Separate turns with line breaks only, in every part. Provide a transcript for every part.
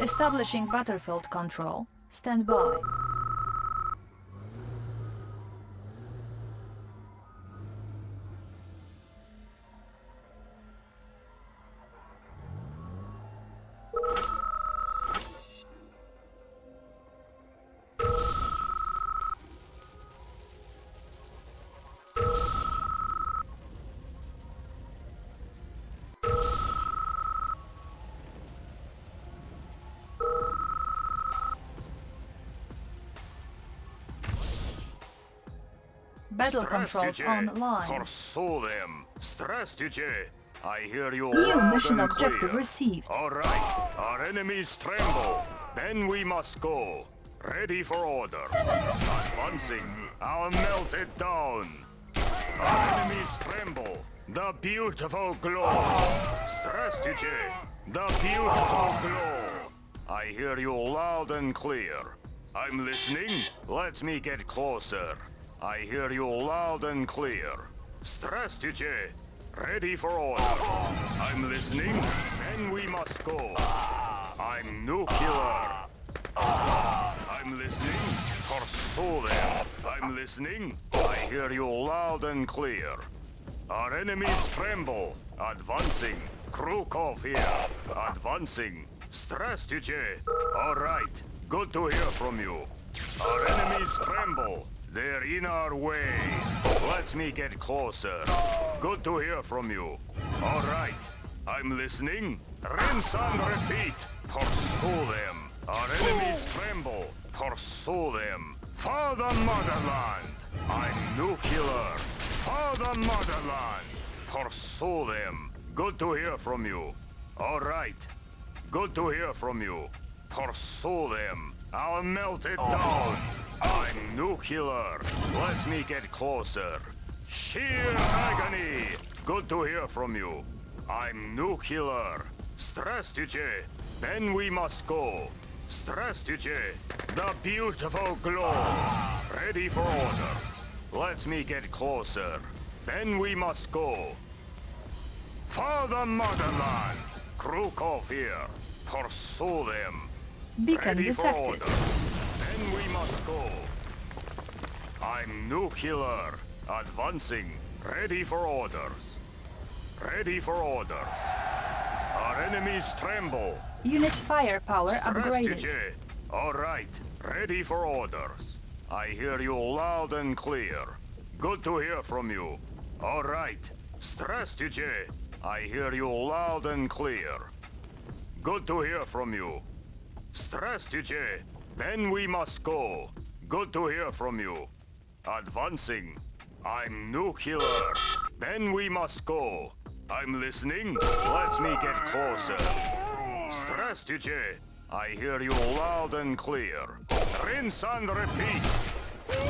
Establishing battlefield control. Stand by. Battle controls online.
Pursue them. Strategy. I hear you
New
loud
mission
and
objective
clear.
received.
All right. Our enemies tremble. Then we must go. Ready for orders. Advancing. I'll melt it down. Our enemies tremble. The beautiful glow. Strategy. The beautiful glow. I hear you loud and clear. I'm listening. Let me get closer. I hear you loud and clear. Strategy. Ready for orders. I'm listening. Then we must go. I'm nuclear. I'm listening. Pursue them. I'm listening. I hear you loud and clear. Our enemies tremble. Advancing. Krukov here. Advancing. Strategy. All right. Good to hear from you. Our enemies tremble. They're in our way. Let me get closer. Good to hear from you. All right. I'm listening. Rinse and repeat. Pursue them. Our enemies tremble. Pursue them. For the motherland. I'm nuclear. For the motherland. Pursue them. Good to hear from you. All right. Good to hear from you. Pursue them. I'll melt it down. I'm nuclear. Let me get closer. Sheer agony. Good to hear from you. I'm nuclear. Strategy. Then we must go. Strategy. The beautiful glow. Ready for orders. Let me get closer. Then we must go. For the motherland. Krukov here. Pursue them.
Beacon
Ready for
detected.
orders. Then we must go. I'm nuclear. Advancing. Ready for orders. Ready for orders. Our enemies tremble.
Unit firepower upgraded.
Strategy. All right. Ready for orders. I hear you loud and clear. Good to hear from you. All right. Strategy. I hear you loud and clear. Good to hear from you. Strategy. Then we must go. Good to hear from you. Advancing. I'm nuclear. Then we must go. I'm listening. Let me get closer. Strategy. I hear you loud and clear. Rinse and repeat.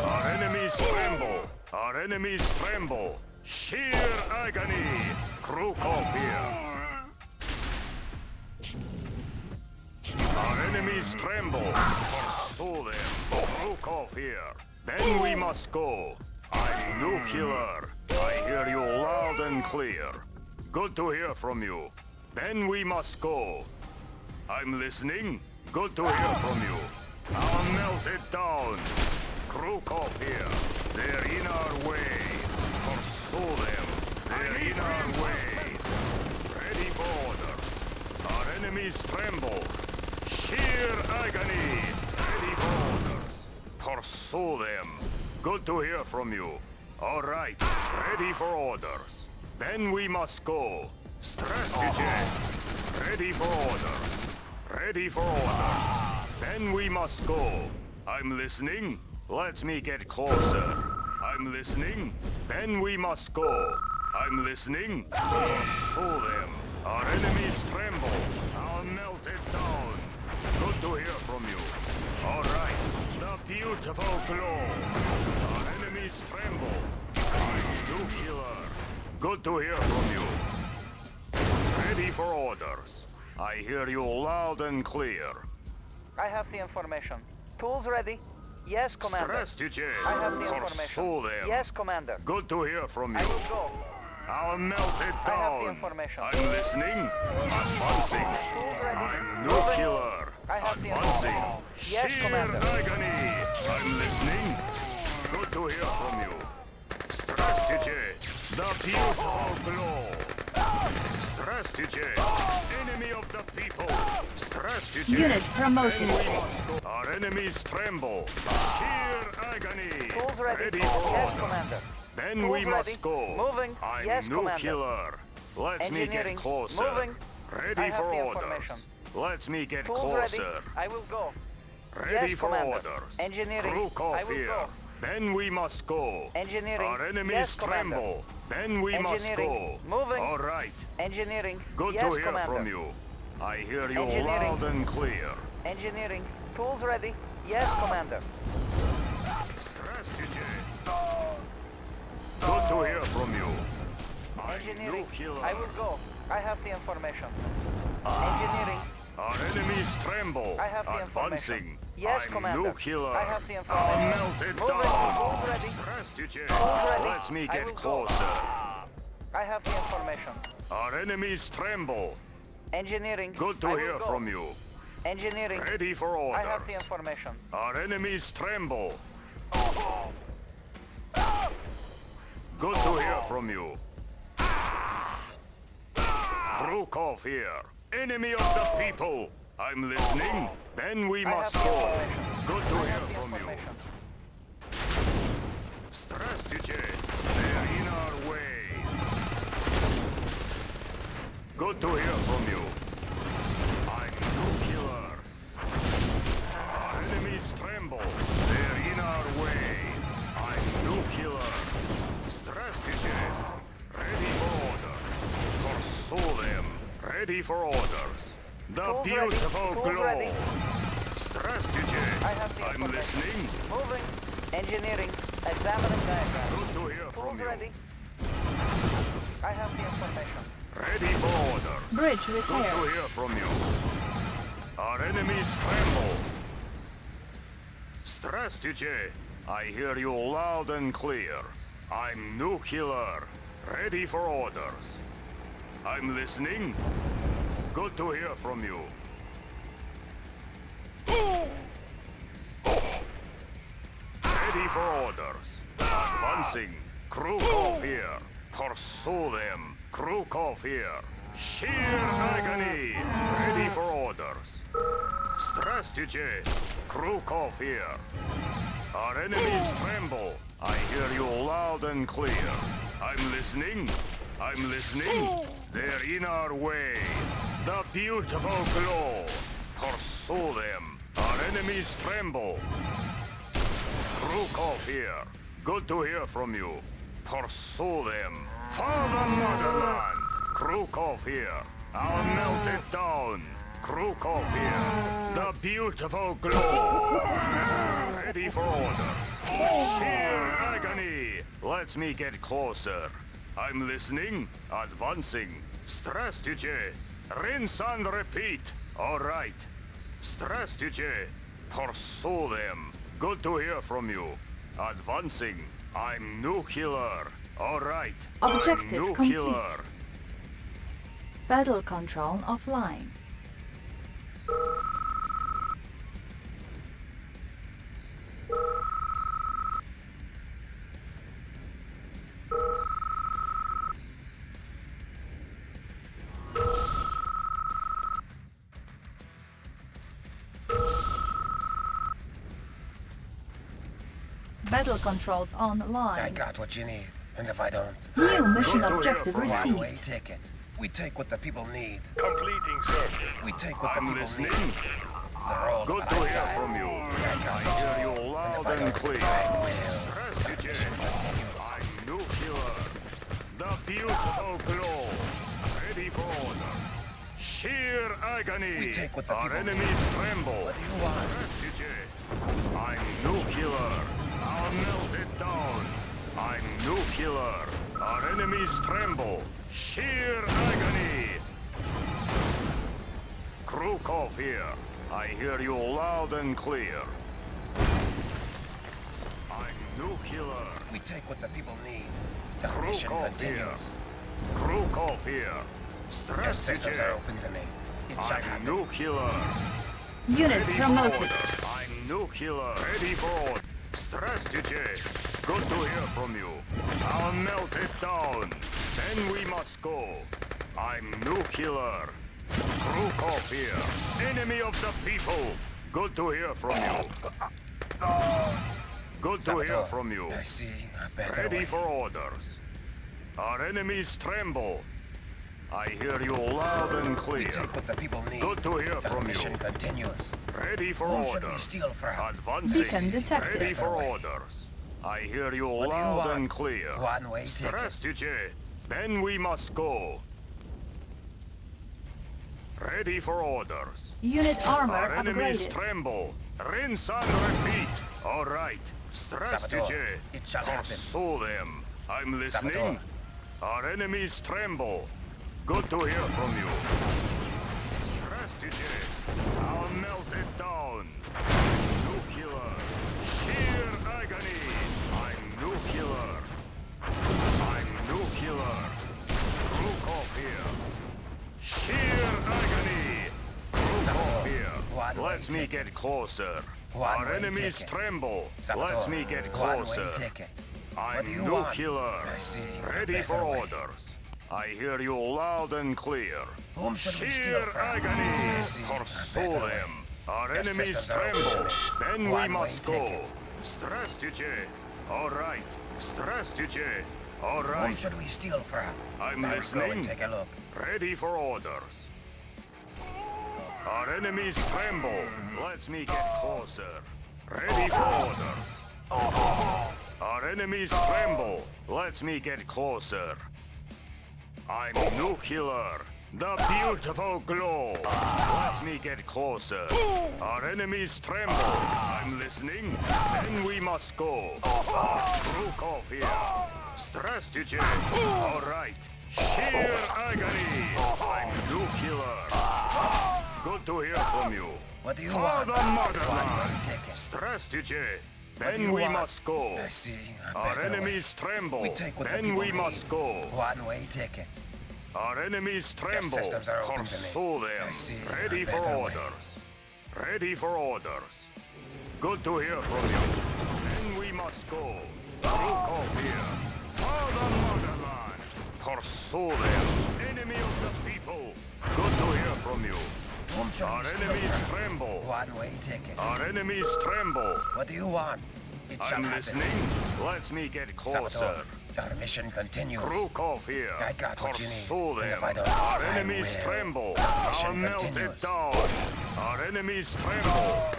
Our enemies tremble. Our enemies tremble. Sheer agony. Krukov here. Our enemies tremble. Pursue them. Krukov here. Then we must go. I'm nuclear. I hear you loud and clear. Good to hear from you. Then we must go. I'm listening. Good to hear from you. I'll melt it down. Krukov here. They're in our way. Pursue them. They're in our way. Ready for orders. Our enemies tremble. Sheer agony. Ready for orders. Pursue them. Good to hear from you. All right. Ready for orders. Then we must go. Strategy. Ready for orders. Ready for orders. Then we must go. I'm listening. Let me get closer. I'm listening. Then we must go. I'm listening. Pursue them. Our enemies tremble. I'll melt it down. Good to hear from you. All right. The beautiful glow. Our enemies tremble. I'm nuclear. Good to hear from you. Ready for orders. I hear you loud and clear.
I have the information. Tools ready? Yes, Commander.
Strategy.
I have the
Pursue
information.
them.
Yes, Commander.
Good to hear from
I
you.
will go.
I'll melt it down.
I have the information.
I'm listening. Advancing.
Tools ready?
I'm nuclear.
have the
Advancing.
information. Yes,
Sheer
Commander.
agony. I'm listening. Good to hear from you. Strategy. The beautiful glow. Strategy. Enemy of the people. Strategy.
Unit promoted.
Then we must go. Our enemies tremble. Sheer agony.
Tools ready.
Ready for
Yes,
order.
Commander.
Then
Tools
we must
ready.
go.
Moving.
I'm
Yes, Commander.
nuclear. Let's me get
Engineering.
closer.
Moving.
Ready
I have
for
the
orders.
information.
Let's me get
Tools
closer.
ready. I will go.
Ready
Yes,
for
Commander.
orders.
Engineering.
Crew off
I will
here.
go.
Then we must go.
Engineering.
Our enemies
Yes, Commander.
tremble. Then we must go.
Engineering. Moving.
All right.
Engineering.
Good
Yes,
to hear
Commander.
from you. I hear you
Engineering.
loud and clear.
Engineering. Tools ready. Yes, Commander.
Strategy. Good to hear from you. I'm
Engineering.
nuclear.
I will go. I have the information. Engineering.
Our enemies tremble.
I have the
Advancing.
information. Yes,
I'm
Commander.
nuclear.
I have the
I'll
information.
melt it
Moving.
down.
Tools ready.
Strategy.
ready.
Let's me
I
get
will go.
closer.
I have the information.
Our enemies tremble.
Engineering.
Good to
I will
hear
go.
from you.
Engineering.
Ready for orders.
I have the information.
Our enemies tremble. Good to hear from you. Krukov here. Enemy of the people. I'm listening. Then we
I have
must
the
go.
information.
Good to
I
hear
have the
from you.
information.
Strategy. They're in our way. Good to hear from you. I'm nuclear. Our enemies tremble. They're in our way. I'm nuclear. Strategy. Ready for order. Pursue them. Ready for orders. The
Tools ready.
beautiful
Tools
glow.
ready.
Strategy.
I have the
I'm
information.
listening.
Moving. Engineering. Examining diagram.
Good to hear from
Tools
you.
ready. I have the information.
Ready for orders.
Bridge
Good to
repaired.
hear from you. Our enemies tremble. Strategy. I hear you loud and clear. I'm nuclear. Ready for orders. I'm listening. Good to hear from you. Ready for orders. Advancing. Krukov here. Pursue them. Krukov here. Sheer agony. Ready for orders. Strategy. Krukov here. Our enemies tremble. I hear you loud and clear. I'm listening. I'm listening. They're in our way. The beautiful glow. Pursue them. Our enemies tremble. Krukov here. Good to hear from you. Pursue them. For the motherland. Krukov here. I'll melt it down. Krukov here. The beautiful glow. Ready for orders. Sheer agony. Let me get closer. I'm listening. Advancing. Strategy. Rinse and repeat. All right. Strategy. Pursue them. Good to hear from you. Advancing. I'm nuclear. All right.
Objective
I'm
complete.
nuclear.
Battle control offline. Battle controls
I
online.
got what you need, and if I don't,
New mission
Good to hear
objective
from you.
one way
received.
ticket. We take what the people need.
Completing search.
We take what the
I'm
people
listening.
need. They're all
Good
about
to
I
hear
got.
from you.
I got
I
what
hear
you
you
need, and
loud
if I
and
don't,
clear.
I will.
Strategy.
Continues.
I'm nuclear. The beautiful glow. Ready for orders. Sheer agony.
We take what the
Our
people
enemies tremble.
What do you want?
Strategy. I'm nuclear. I'll melt it down. I'm nuclear. Our enemies tremble. Sheer agony. Krukov here. I hear you loud and clear. I'm nuclear.
We take what the people need. The mission
Krukov here.
continues.
Krukov here.
Your
Strategy.
systems are open to me. It shall
I'm
happen.
nuclear.
Unit
Ready
promoted.
for order. I'm nuclear. Ready for order. Strategy. Good to hear from you. I'll melt it down. Then we must go. I'm nuclear. Krukov here. Enemy of the people. Good to hear from you. Good to hear
Saboteur.
from you.
I see a better
Ready
way.
for orders. Our enemies tremble. I hear you loud and
We
clear.
take what the people need.
Good to hear
The
from you.
mission continues.
Ready for
Whom should we
orders.
steal from?
Advancing.
Beacon detected.
Ready for orders. I hear you
What do you
loud
want?
and clear.
One-way ticket.
Strategy. Then we must go. Ready for orders.
Unit armor
Our enemies
upgraded.
tremble. Rinse and repeat. All right. Strategy.
Saboteur, it shall happen.
Pursue them. I'm listening.
Saboteur.
Our enemies tremble. Good to hear from you. Strategy. I'll melt it down. Nuclear. Sheer agony. I'm nuclear. I'm nuclear. Krukov here. Sheer agony. Krukov
Saboteur,
here.
one-way
Let me
ticket.
get closer.
One-way
Our enemies
ticket.
tremble.
Saboteur,
Let me get
one-way
closer.
ticket.
I'm
What do you want?
nuclear.
I see a
Ready for
better way.
orders. I hear you loud and clear.
Whom should we steal
Sheer
from?
agony.
I see a
Pursue
better way.
them. Our
Their
enemies
systems are
tremble.
open.
Then we
One-way
must go.
ticket.
Strategy. All right. Strategy. All
Whom
right.
should we steal from?
I'm
I will go
listening.
and take a look.
Ready for orders. Our enemies tremble. Let me get closer. Ready for orders. Our enemies tremble. Let me get closer. I'm nuclear. The beautiful glow. Let me get closer. Our enemies tremble. I'm listening. Then we must go. Krukov here. Strategy. All right. Sheer agony. I'm nuclear. Good to hear from you.
What do you
For
want?
the motherland.
One-way ticket.
Strategy.
What do
Then
you
we
want?
must go.
I see a
Our
better way.
enemies tremble.
We take what the
Then
people
we
need.
must go.
One-way ticket.
Our enemies tremble.
systems are open to me.
Pursue them.
I see
Ready
a
for
better way.
orders. Ready for orders. Good to hear from you. Then we must go. Krukov here. For the motherland. Pursue them. Enemy of the people. Good to hear from you.
Whom should
Our
we steal
enemies
from?
tremble.
One-way ticket.
Our enemies tremble.
What do you want? It shall
I'm
happen.
listening. Let me get closer.
Saboteur, our mission continues.
Krukov here.
I got what you need.
Pursue
And if
them.
I don't,
Our
I
enemies
will.
tremble.
The
I'll
mission
melt
continues.
it down. Our enemies tremble.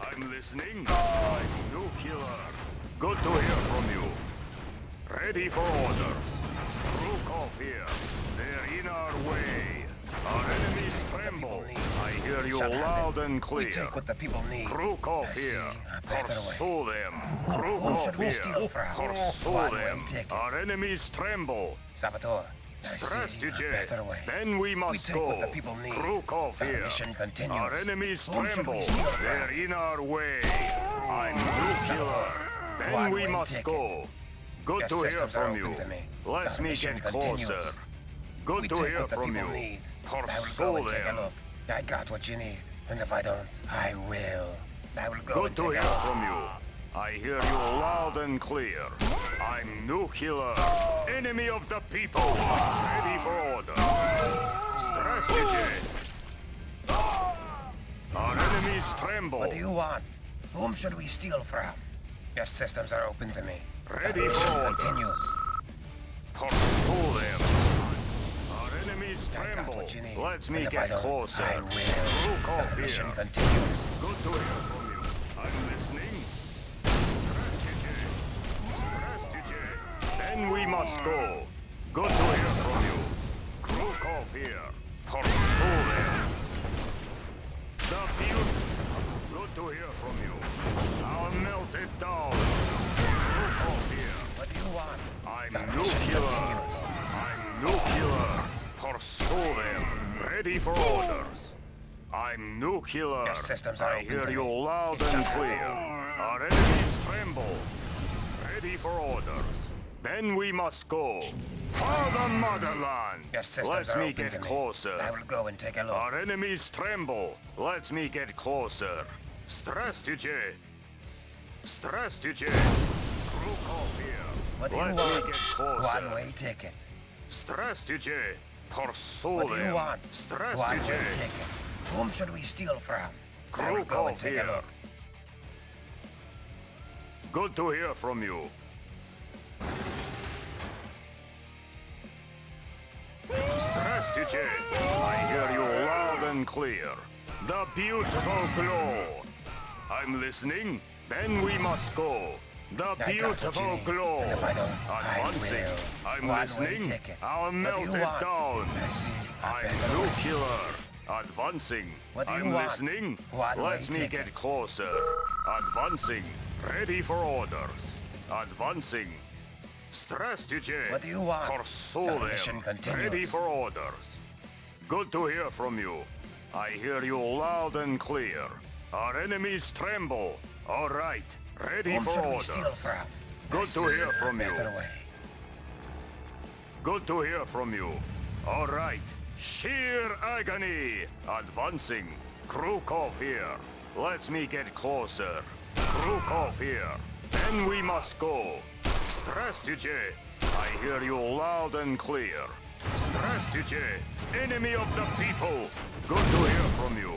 I'm listening. I'm nuclear. Good to hear from you. Ready for orders. Krukov here. They're in our way. Our enemies tremble. I hear you
Shall happen.
loud and
We
clear.
take what the people need.
Krukov
I see
here.
a better way.
Pursue them.
Whom
Krukov
should we
here.
steal from?
Pursue
One-way
them.
ticket.
Our enemies tremble.
Saboteur, I see
Strategy.
a better way.
Then we
We
must
take
go.
what the people need.
Krukov
The
here.
mission continues.
Our enemies
Whom should
tremble.
we steal from?
They're in our way. I'm nuclear. Then we
One-way
must
ticket.
go. Good
Your
to hear
systems are
from
open
you.
to me.
Let
The
me
mission
get
continues.
closer. Good
We
to
take
hear
what the
from you.
people need. I will go
Pursue
and take a
them.
look. I got what you need. And if I don't, I will. I will go
Good
and
to
take
hear
a look.
from you. I hear you loud and clear. I'm nuclear. Enemy of the people. Ready for order. Strategy. Our enemies tremble.
What do you want? Whom should we steal from? Your systems are open to me.
Ready
The mission
for orders.
continues.
Pursue them. Our enemies
I got
tremble.
what you need.
Let me
And if I
get
don't,
closer.
I will.
Krukov
The mission
here.
continues.
Good to hear from you. I'm listening. Strategy. Strategy. Then we must go. Good to hear from you. Krukov here. Pursue them. The beauty. Good to hear from you. I'll melt it down. Krukov here.
What do you want?
I'm
The mission
nuclear.
continues.
I'm nuclear. Pursue them. Ready for orders. I'm nuclear.
Your systems are
I
open
hear
to
you
me.
loud
It
and
shall
clear. Our enemies tremble. Ready for orders. then we must go. For the motherland!
Your systems
Let
are
me
open
get
to me.
closer.
I will go and take a look.
Our enemies tremble. Let me get closer. Здравствуйте. Здравствуйте. Круков here.
What do you
Let
want?
me get closer.
One-way ticket.
Здравствуйте. Pursue
What do you
them.
want?
Здравствуйте.
One-way ticket. Whom should we steal from? I will go
Krukov
and take
here.
a look.
Good to hear from you. Здравствуйте. I hear you loud and clear. The beautiful glow. I'm listening. Then we must go. The
I got what you
beautiful
need.
glow.
And if I don't,
Advancing.
I will.
I'm
One-way
listening.
ticket.
I'll
What do
melt
you
it
want?
down.
I see. I
I'm
better wait.
nuclear. Advancing.
What do you
I'm
want?
listening.
One-way
Let me
ticket.
get closer. Advancing. Ready for orders. Advancing. Здравствуйте.
What do you want?
Pursue
The
them.
mission continues.
Ready for orders. Good to hear from you. I hear you loud and clear. Our enemies tremble. All right. Ready
Whom
for
should we
orders.
steal from?
Good
I
to
see.
hear from you.
Better way.
Good to hear from you. All right. Sheer agony. Advancing. Krukov here. Let me get closer. Krukov here. Then we must go. Здравствуйте. I hear you loud and clear. Здравствуйте. Enemy of the people. Good to hear from you.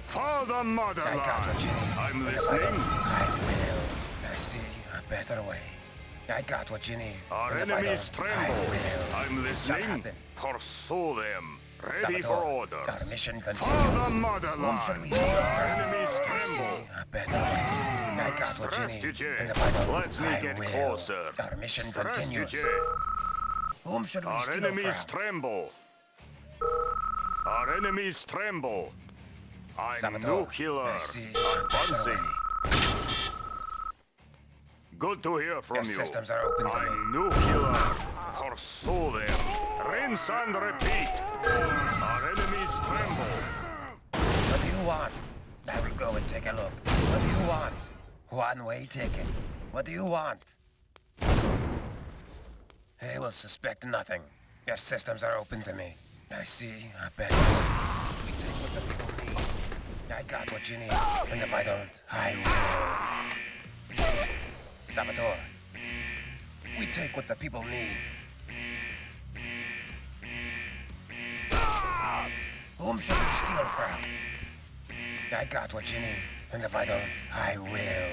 For the
I got
motherland.
what you need.
I'm
And if I
listening.
don't, I will. I see. A better way. I got what you need.
Our
And if I
enemies
don't,
tremble.
I will.
I'm listening.
happen.
Pursue them. Ready for
Saboteur,
orders.
our mission
For
continues.
the
Whom
motherland.
should we steal
Our
from?
enemies
I
tremble.
see. A better way. I got what you need.
Здравствуйте.
And if I don't,
Let me
I
get
will.
closer.
Our mission continues.
Здравствуйте.
Whom should we
Our
steal
enemies
from?
tremble. Our enemies tremble. I'm
Saboteur,
nuclear.
I see. A better
Advancing.
way.
Good to hear from
Your
you.
systems are open to me.
I'm nuclear. Pursue them. Rinse and repeat. Our enemies tremble.
What do you want? I will go and take a look. What do you want? One-way ticket. What do you want? They will suspect nothing. Their systems are open to me. I see. I bet. We take what the people need. I got what you need. And if I don't, I will. Saboteur. We take what the people need. Whom should we steal from? I got what you need. And if I don't, I will.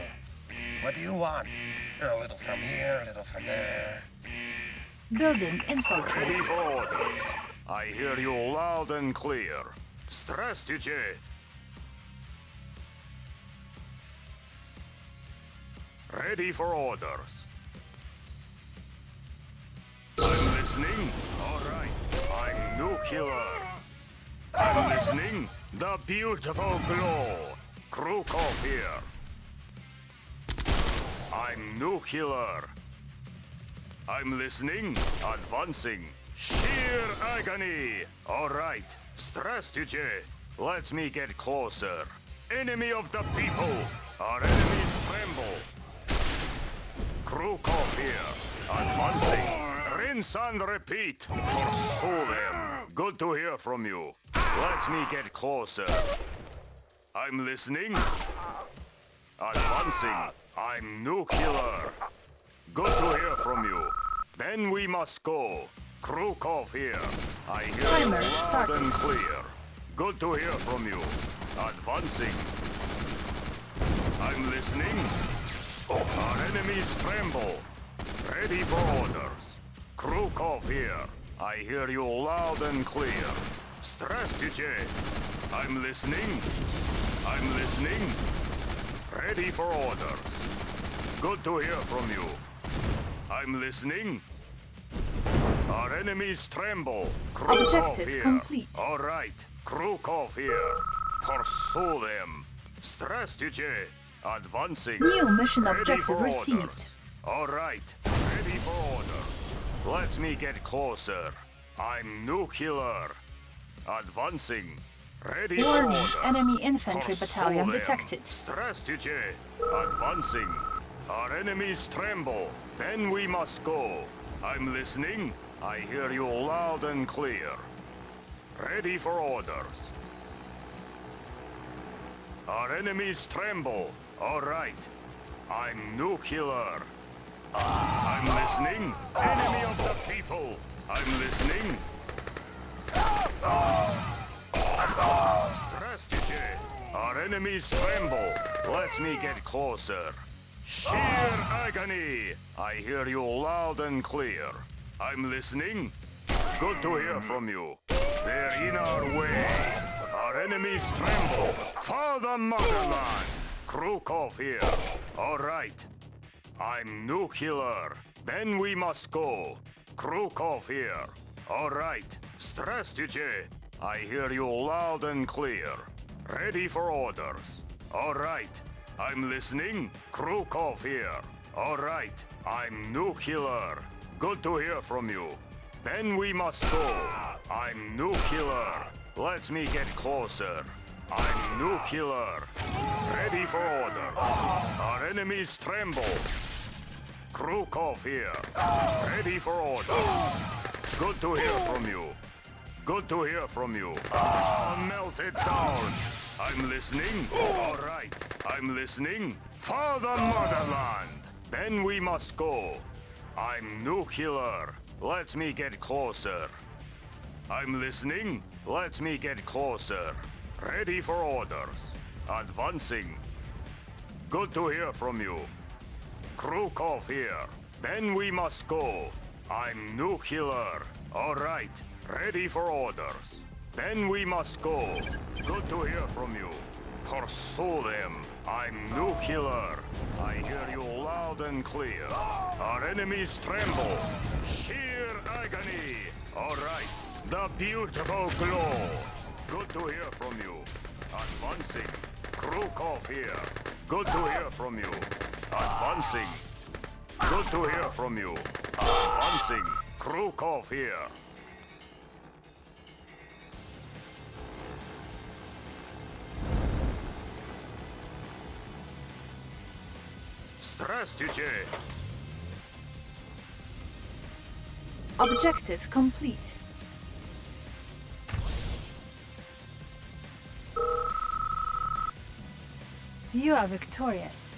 What do you want? A little from here, a little from there.
Building infiltrate.
Ready for orders. I hear you loud and clear. Здравствуйте. Ready for orders. I'm listening. All right. I'm nuclear. I'm listening. The beautiful glow. Krukov here. I'm nuclear. I'm listening. Advancing. Sheer agony. All right. Здравствуйте. Let me get closer. Enemy of the people. Our enemies tremble. Krukov here. Advancing. Rinse and repeat. Pursue them. Good to hear from you. Let me get closer. I'm listening. Advancing. I'm nuclear. Good to hear from you. Then we must go. Krukov here. I hear you
Timer
loud
started.
and clear. Good to hear from you. Advancing. I'm listening. Our enemies tremble. Ready for orders. Krukov here. I hear you loud and clear. Здравствуйте. I'm listening. I'm listening. Ready for orders. Good to hear from you. I'm listening. Our enemies tremble. Krukov
Objective
here.
complete.
All right. Krukov here. Pursue them. Здравствуйте. Advancing.
New mission
Ready
objective
for
received.
orders. All right. Ready for orders. Let me get closer. I'm nuclear. Advancing. Ready for
Warning,
orders.
enemy infantry
Pursue
battalion
them.
detected.
Здравствуйте. Advancing. Our enemies tremble. Then we must go. I'm listening. I hear you loud and clear. Ready for orders. Our enemies tremble. All right. I'm nuclear. I'm listening. Enemy of the people. I'm listening. Strategy. Our enemies tremble. Let me get closer. Sheer agony. I hear you loud and clear. I'm listening. Good to hear from you. They're in our way. Our enemies tremble. For the motherland. Krukov here. All right. I'm nuclear. Then we must go. Krukov here. All right. Strategy. I hear you loud and clear. Ready for orders. All right. I'm listening. Krukov here. All right. I'm nuclear. Good to hear from you. Then we must go. I'm nuclear. Let me get closer. I'm nuclear. Ready for order. Our enemies tremble. Krukov here. Ready for order. Good to hear from you. Good to hear from you. Melt it down. I'm listening. All right. I'm listening. For the motherland. Then we must go. I'm nuclear. Let me get closer. I'm listening. Let me get closer. Ready for orders. Advancing. Good to hear from you. Krukov here. Then we must go. I'm nuclear. All right. Ready for orders. Then we must go. Good to hear from you. Pursue them. I'm nuclear. I hear you loud and clear. Our enemies tremble. Sheer agony. All right. The beautiful glow. Good to hear from you. Advancing. Krukov here. Good to hear from you. Advancing. Good to hear from you. Advancing. Krukov here. Strategy.
Objective complete. You are victorious.